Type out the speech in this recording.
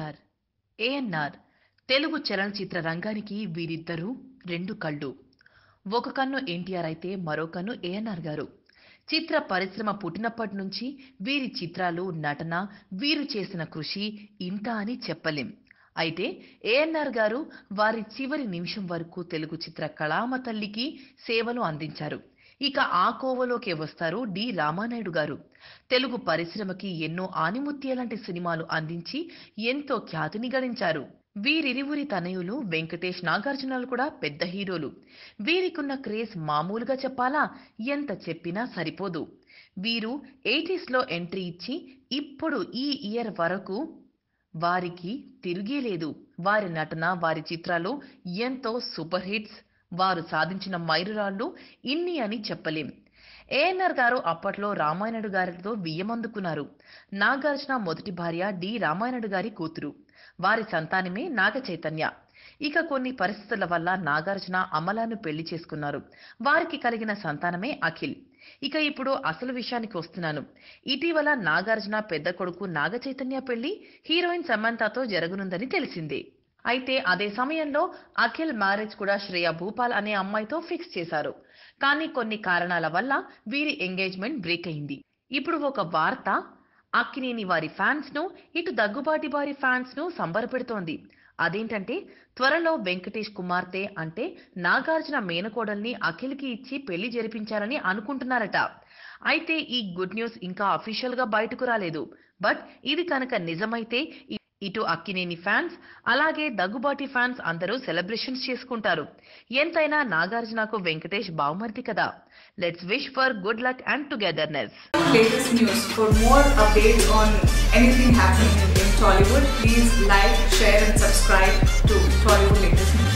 ఎన్టీఆర్, ఏఎన్ఆర్ తెలుగు చలనచిత్ర రంగానికి వీరిద్దరూ రెండు కళ్ళు. ఒక కన్ను ఎన్టీఆర్ అయితే మరో కన్ను ఏఎన్ఆర్ గారు. చిత్ర పరిశ్రమ పుట్టినప్పటి నుంచి వీరి చిత్రాలు, నటన, వీరు చేసిన కృషి ఇంత అని చెప్పలేం. అయితే ఏఎన్ఆర్ గారు వారి చివరి నిమిషం వరకు తెలుగు చిత్ర కళామ తల్లికి సేవలు అందించారు. ఇక ఆ కోవలోకే వస్తారు డి రామానాయుడు గారు. తెలుగు పరిశ్రమకి ఎన్నో ఆణిముత్యాలాంటి సినిమాలు అందించి ఎంతో ఖ్యాతిని గడించారు. వీరిరువురి తనయులు వెంకటేష్, నాగార్జునలు కూడా పెద్ద హీరోలు. వీరికున్న క్రేజ్ మామూలుగా చెప్పాలా? ఎంత చెప్పినా సరిపోదు. వీరు 80s లో ఎంట్రీ ఇచ్చి ఇప్పుడు ఈ ఇయర్ వరకు వారికి తిరిగేలేదు. వారి నటన, వారి చిత్రాలు ఎంతో సూపర్ హిట్స్. వారు సాధించిన మైలురాళ్లు ఇన్ని అని చెప్పలేం. ఏఎన్ఆర్ గారు అప్పట్లో రామానాయుడు గారితో వియ్యమందుకున్నారు. నాగార్జున మొదటి భార్య డి రామానాయుడు గారి కూతురు. వారి సంతానమే నాగ చైతన్య. ఇక కొన్ని పరిస్థితుల వల్ల నాగార్జున అమలాను పెళ్లి చేసుకున్నారు. వారికి కలిగిన సంతానమే అఖిల్. ఇక ఇప్పుడు అసలు విషయానికి వస్తున్నాను. ఇటీవల నాగార్జున పెద్ద కొడుకు నాగ చైతన్య పెళ్లి హీరోయిన్ సమంతతో జరగనుందని తెలిసిందే. అయితే అదే సమయంలో అఖిల్ మ్యారేజ్ కూడా శ్రేయ భూపాల్ అనే అమ్మాయితో ఫిక్స్ చేశారు. కానీ కొన్ని కారణాల వల్ల వీరి ఎంగేజ్మెంట్ బ్రేక్ అయింది. ఇప్పుడు ఒక వార్త అక్కినేని వారి ఫ్యాన్స్ ను, ఇటు దగ్గుబాటి వారి ఫ్యాన్స్ ను సంబరపెడుతోంది. అదేంటంటే త్వరలో వెంకటేష్ కుమార్తె అంటే నాగార్జున మేనకోడల్ని అఖిల్ కి ఇచ్చి పెళ్లి జరిపించాలని అనుకుంటున్నారట. అయితే ఈ గుడ్ న్యూస్ ఇంకా అఫీషియల్ గా బయటకు రాలేదు. బట్ ఇది కనుక నిజమైతే ఇటు అక్కినేని ఫ్యాన్స్, అలాగే దగ్గుబాటి ఫ్యాన్స్ అందరూ సెలబ్రేషన్స్ చేసుకుంటారు. ఎంతైనా నాగార్జునకు వెంకటేష్ బావమర్ది కదా. Let's wish for good luck and togetherness. Latest news. For more updates on anything happening in Tollywood, please like, share and subscribe to Tollywood Latest News.